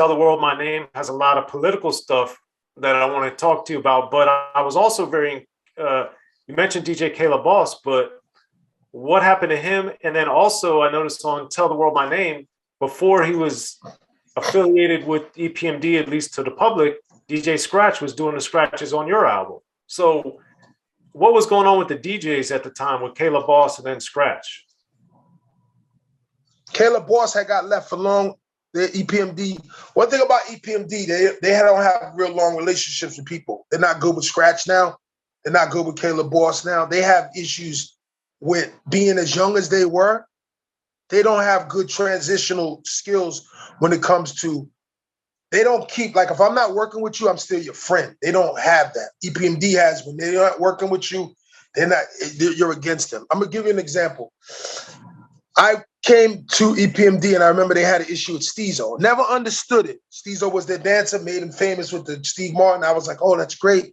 Tell the World My Name has a lot of political stuff that I want to talk to you about. But I was also very, you mentioned DJ Kayla Boss, but what happened to him? And then also I noticed on Tell the World My Name, before he was affiliated with EPMD, at least to the public, DJ Scratch was doing the scratches on your album. So what was going on with the DJs at the time with Kayla Boss and then Scratch? Kayla Boss had got left for long. The EPMD. One thing about EPMD, they don't have real long relationships with people. They're not good with Scratch now. They're not good with Kayla Boss now. They have issues with being as young as they were. They don't have good transitional skills when it comes to, they don't keep, like if I'm not working with you, I'm still your friend. They don't have that. EPMD has, when they're not working with you, you're against them. I'm gonna give you an example. I came to EPMD and I remember they had an issue with Steezo. Never understood it. Steezo was their dancer, made him famous with the Steve Martin. I was like, oh, that's great.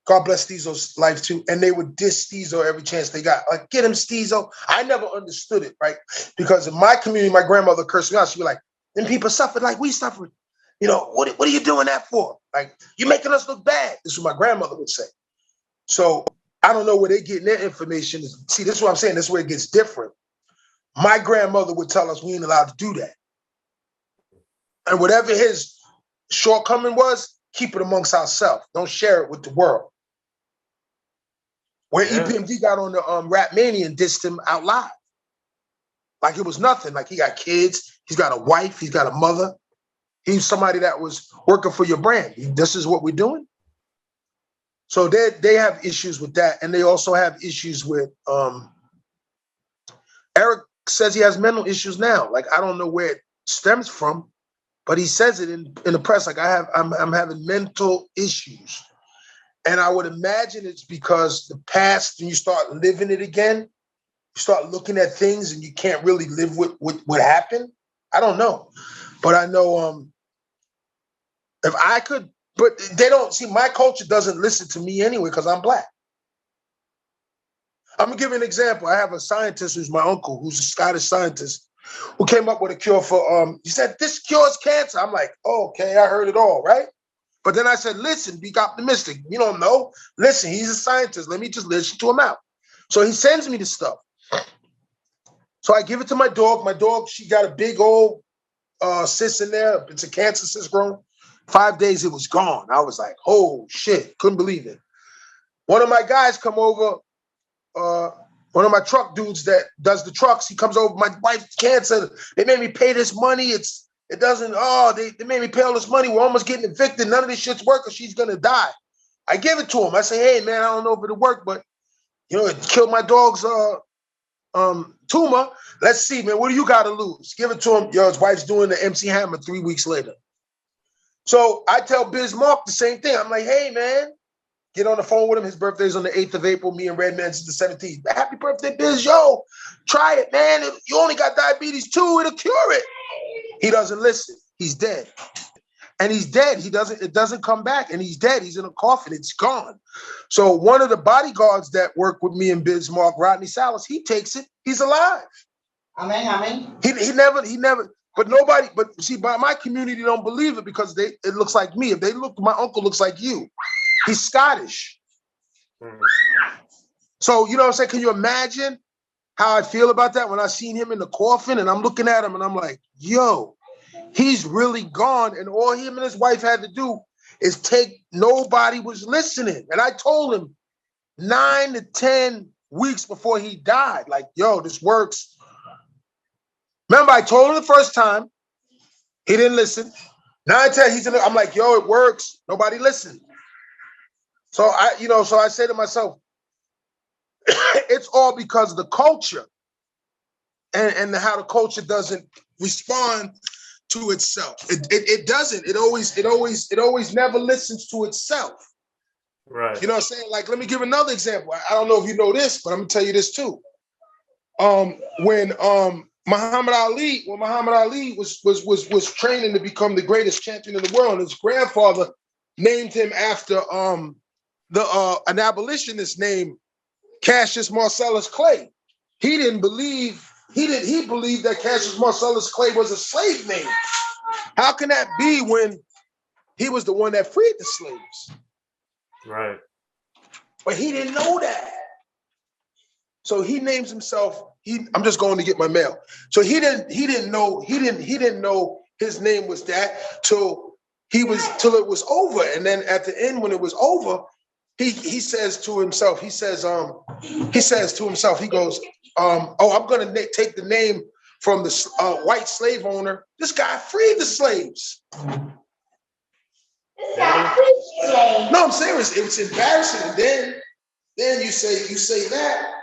God bless Steezo's life too. And they would diss Steezo every chance they got. Like, get him, Steezo. I never understood it, right? Because in my community, my grandmother cursed me out. She'd be like, them people suffered like we suffered. You know, what are you doing that for? Like, you're making us look bad. This is what my grandmother would say. So I don't know where they're getting their information. See, this is what I'm saying. This is where it gets different. My grandmother would tell us we ain't allowed to do that. And whatever his shortcoming was, keep it amongst ourselves. Don't share it with the world. Where EPMD got on the Rap Mania and dissed him out loud. Like it was nothing. Like he got kids, he's got a wife, he's got a mother. He's somebody that was working for your brand. This is what we're doing. So they have issues with that. And they also have issues with Eric says he has mental issues now. Like, I don't know where it stems from, but he says it in the press. Like, I'm having mental issues. And I would imagine it's because the past, when you start living it again, you start looking at things and you can't really live with what happened. I don't know. But I know if I could, but they don't, see, my culture doesn't listen to me anyway because I'm Black. I'm gonna give you an example. I have a scientist who's my uncle, who's a Scottish scientist, who came up with a cure for, he said, this cures cancer. I'm like, oh, okay, I heard it all, right? But then I said, listen, be optimistic. You don't know. Listen, he's a scientist. Let me just listen to him out. So he sends me the stuff. So I give it to my dog. My dog, she got a big old cyst in there. It's a cancer cyst growing. 5 days, it was gone. I was like, oh, shit. Couldn't believe it. One of my guys come over, one of my truck dudes that does the trucks, he comes over, my wife's cancer. They made me pay this money. They made me pay all this money. We're almost getting evicted. None of this shit's working. She's going to die. I give it to him. I say, hey, man, I don't know if it'll work, but, you know, it killed my dog's tumor. Let's see, man, what do you got to lose? Give it to him. Yo, his wife's doing the MC Hammer 3 weeks later. So I tell Biz Mark the same thing. I'm like, hey, man, get on the phone with him. His birthday's on the 8th of April. Me and Redman's the 17th. Happy birthday, Biz. Yo, try it, man. You only got diabetes 2. It'll cure it. He doesn't listen. He's dead. And he's dead. It doesn't come back. And he's dead. He's in a coffin. It's gone. So one of the bodyguards that work with me and Biz Mark, Rodney Salas, he takes it. He's alive. Amen. He never, but nobody, but see, by my community don't believe it because it looks like me. If they look, my uncle looks like you. He's Scottish. So, you know what I'm saying? Can you imagine how I feel about that when I seen him in the coffin and I'm looking at him and I'm like, yo, he's really gone. And all him and his wife had to do is nobody was listening. And I told him 9 to 10 weeks before he died, like, yo, this works. Remember, I told him the first time, he didn't listen. 9 to 10, I'm like, yo, it works. Nobody listened. So I say to myself, it's all because of the culture and how the culture doesn't respond to itself. It doesn't. It always never listens to itself. Right. You know what I'm saying? Like, let me give another example. I don't know if you know this, but I'm gonna tell you this too. When Muhammad Ali was training to become the greatest champion in the world, his grandfather named him after an abolitionist named Cassius Marcellus Clay. He believed that Cassius Marcellus Clay was a slave name. How can that be when he was the one that freed the slaves? Right. But he didn't know that. So he names himself, I'm just going to get my mail. So he didn't know his name was that till it was over. And then at the end, when it was over, he says to himself, he goes, I'm gonna take the name from the white slave owner. This guy freed the slaves. Yeah. No, I'm serious. It's embarrassing. And then you say that,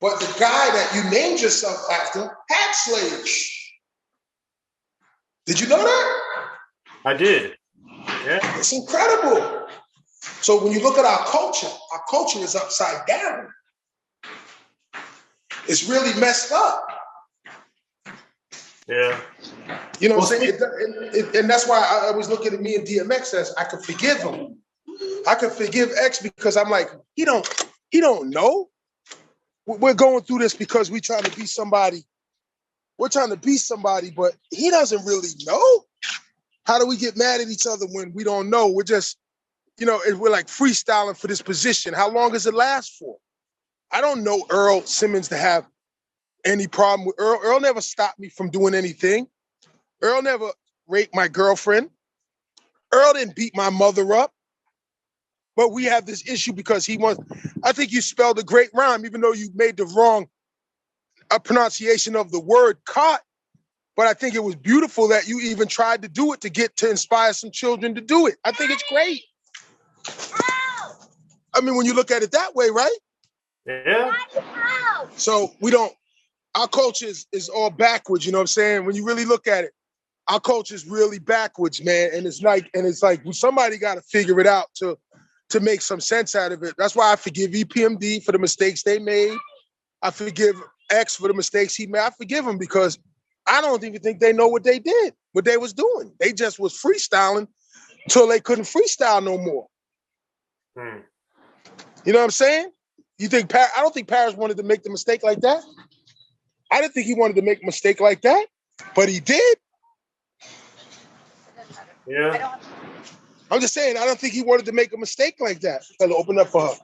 but the guy that you named yourself after had slaves. Did you know that? I did. Yeah. It's incredible. So when you look at our culture is upside down. It's really messed up. Yeah. You know what I'm saying? And that's why I was looking at me and DMX as I could forgive him. I could forgive X because I'm like, he don't know. We're going through this because we're trying to be somebody. We're trying to be somebody, but he doesn't really know. How do we get mad at each other when we don't know? We're just, we're like freestyling for this position. How long does it last for? I don't know Earl Simmons to have any problem with Earl. Earl never stopped me from doing anything. Earl never raped my girlfriend. Earl didn't beat my mother up. But we have this issue because I think you spelled a great rhyme, even though you made the wrong pronunciation of the word caught. But I think it was beautiful that you even tried to do it to inspire some children to do it. I think it's great. I mean, when you look at it that way, right? Yeah. So our culture is all backwards, you know what I'm saying? When you really look at it, our culture is really backwards, man. And it's like somebody got to figure it out to make some sense out of it. That's why I forgive EPMD for the mistakes they made. I forgive X for the mistakes he made. I forgive him because I don't even think they know what they did, what they was doing. They just was freestyling until they couldn't freestyle no more. You know what I'm saying? I don't think Paris wanted to make the mistake like that. I didn't think he wanted to make a mistake like that, but he did. Yeah. I'm just saying, I don't think he wanted to make a mistake like that. Hello, open up for her.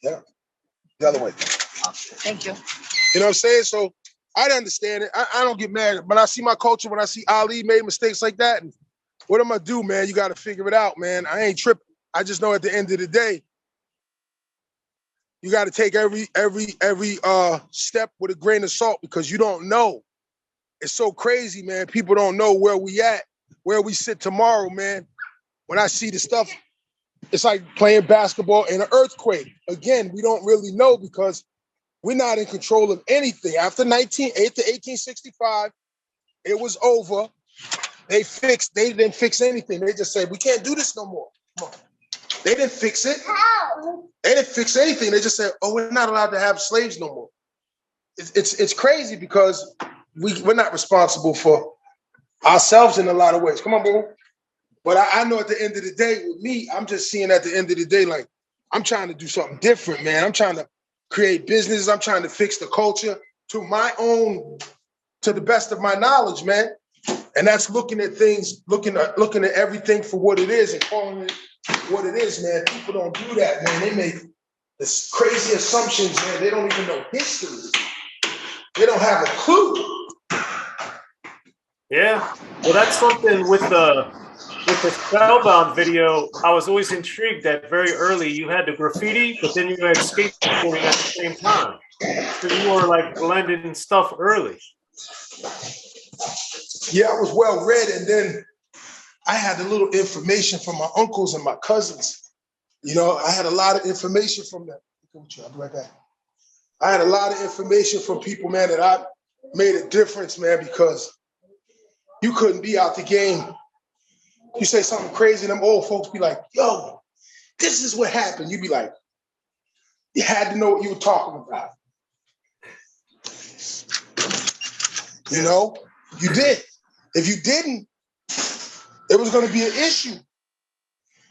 Yeah, the other way. Thank you. You know what I'm saying? So I understand it. I don't get mad. When I see my culture, when I see Ali made mistakes like that, and what am I do, man? You got to figure it out, man. I ain't tripping. I just know at the end of the day, you got to take every step with a grain of salt because you don't know. It's so crazy, man. People don't know where we at, where we sit tomorrow, man. When I see the stuff, it's like playing basketball in an earthquake. Again, we don't really know because we're not in control of anything. After 1865, it was over. They didn't fix anything. They just said, we can't do this no more. Come on. They didn't fix it. They didn't fix anything. They just said, oh, we're not allowed to have slaves no more. It's crazy because we're not responsible for ourselves in a lot of ways. Come on, boo. But I know at the end of the day, with me, I'm just seeing at the end of the day, like, I'm trying to do something different, man. I'm trying to create businesses. I'm trying to fix the culture to the best of my knowledge, man. And that's looking at things, looking at everything for what it is and calling it what it is, man. People don't do that, man. They make this crazy assumptions, man. They don't even know history. They don't have a clue. Yeah. Well, that's something with the Spellbound video. I was always intrigued that very early you had the graffiti, but then you had skateboarding at the same time. So you were like blending stuff early. Yeah, I was well read, and then I had a little information from my uncles and my cousins. You know, I had a lot of information from them. I'll be right back. I had a lot of information from people, man, that I made a difference, man, because you couldn't be out the game. You say something crazy, and them old folks be like, yo, this is what happened. You'd be like, you had to know what you were talking about. You know, you did. If you didn't, it was going to be an issue.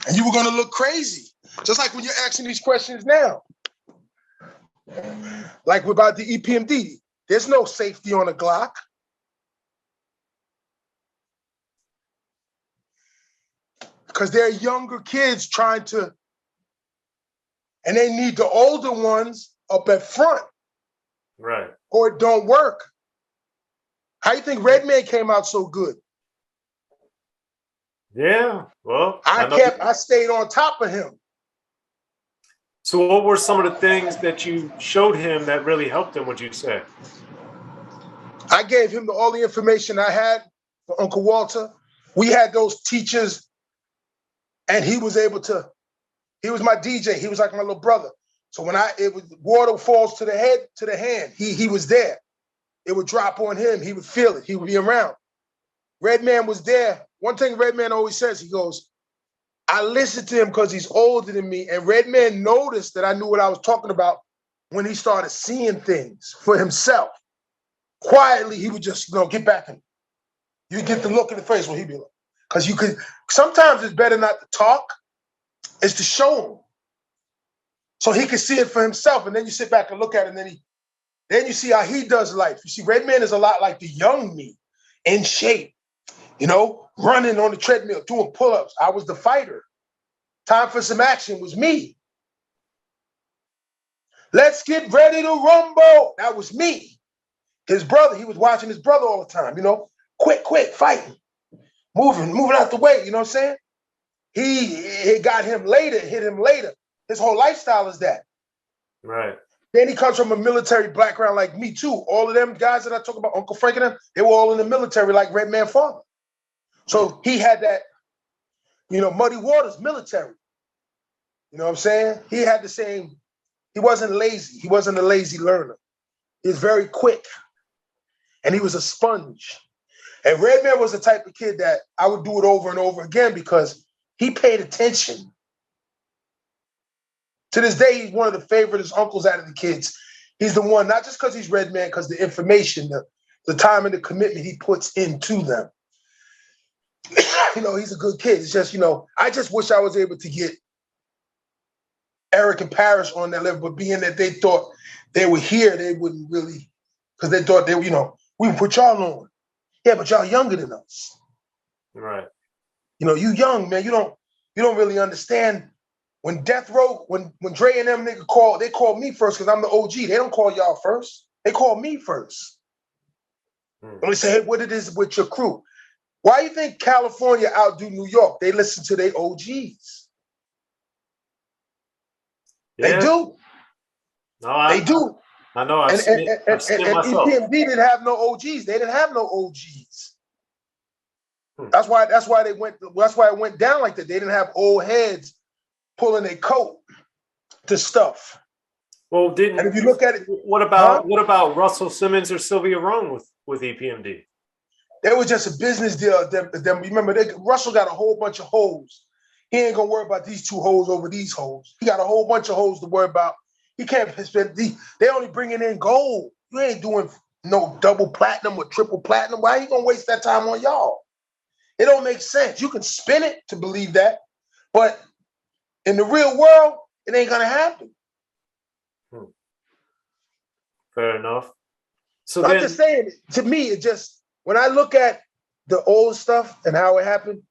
And you were going to look crazy. Just like when you're asking these questions now. Like about the EPMD. There's no safety on a Glock. because they're younger kids trying to, and they need the older ones up at front. Right. Or it don't work. How you think Redman came out so good? Yeah, well, I stayed on top of him. So what were some of the things that you showed him that really helped him, would you say? I gave him all the information I had for Uncle Walter. We had those teachers, and he was able to, he was my DJ. He was like my little brother. So when water falls to the head, to the hand, he was there. It would drop on him. He would feel it. He would be around. Redman was there. One thing Redman always says, he goes, I listened to him because he's older than me. And Redman noticed that I knew what I was talking about when he started seeing things for himself. Quietly, he would just, get back in. You get the look in the face when he'd be like, because you could, sometimes it's better not to talk, it's to show him. So he could see it for himself. And then you sit back and look at it, and then you see how he does life. You see, Redman is a lot like the young me, in shape, running on the treadmill, doing pull-ups. I was the fighter. Time for some action was me. Let's get ready to rumble. That was me. His brother, he was watching his brother all the time, quick, fighting, moving out the way, you know what I'm saying? He got him later, hit him later. His whole lifestyle is that. Right. Then he comes from a military background like me too. All of them guys that I talk about, Uncle Frank and them, they were all in the military like Redman father. So he had that, muddy waters, military. You know what I'm saying? He had the same, he wasn't lazy. He wasn't a lazy learner. He was very quick. And he was a sponge. And Redman was the type of kid that I would do it over and over again because he paid attention. To this day, he's one of the favorite uncles out of the kids. He's the one, not just because he's Redman, because the information, the time and the commitment he puts into them. He's a good kid. It's just, I just wish I was able to get Eric and Parrish on that level, but being that they thought they were here, they wouldn't really, because they thought they were, we would put y'all on. Yeah, but y'all younger than us. Right. You young, man. You don't really understand. When Death Row, when Dre and them nigga they call me first because I'm the OG. They don't call y'all first. They call me first. And they say, hey, what it is with your crew? Why you think California outdo New York? They listen to their OGs. Yeah. They do. No, they do. I know. And myself. EPMD didn't have no OGs. They didn't have no OGs. That's why it went down like that. They didn't have old heads pulling their coat to stuff. Well, and if you look at it, what about Russell Simmons or Sylvia Rome with EPMD? It was just a business deal. Remember, Russell got a whole bunch of hoes. He ain't gonna worry about these two hoes over these hoes. He got a whole bunch of hoes to worry about. He can't spend they only bringing in gold. You ain't doing no double platinum or triple platinum. Why are you gonna waste that time on y'all? It don't make sense. You can spin it to believe that, but in the real world, it ain't gonna happen. Fair enough. So I'm just saying, to me, it just, when I look at the old stuff and how it happened,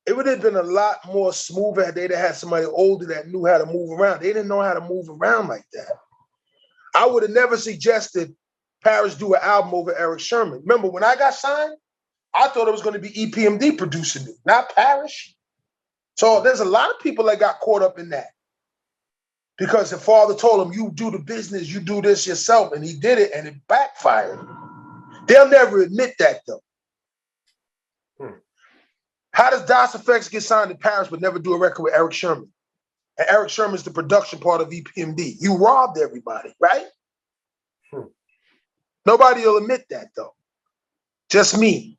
it would have been a lot more smoother had they had somebody older that knew how to move around. They didn't know how to move around like that. I would have never suggested Parrish do an album over Eric Sherman. Remember, when I got signed, I thought it was going to be EPMD producing me, not Parrish. So there's a lot of people that got caught up in that. Because the father told him, you do the business, you do this yourself. And he did it, and it backfired. They'll never admit that, though. How does DOS Effects get signed to Parrish but never do a record with Eric Sherman? And Eric Sherman's the production part of EPMD. You robbed everybody, right? Nobody will admit that, though. Just me.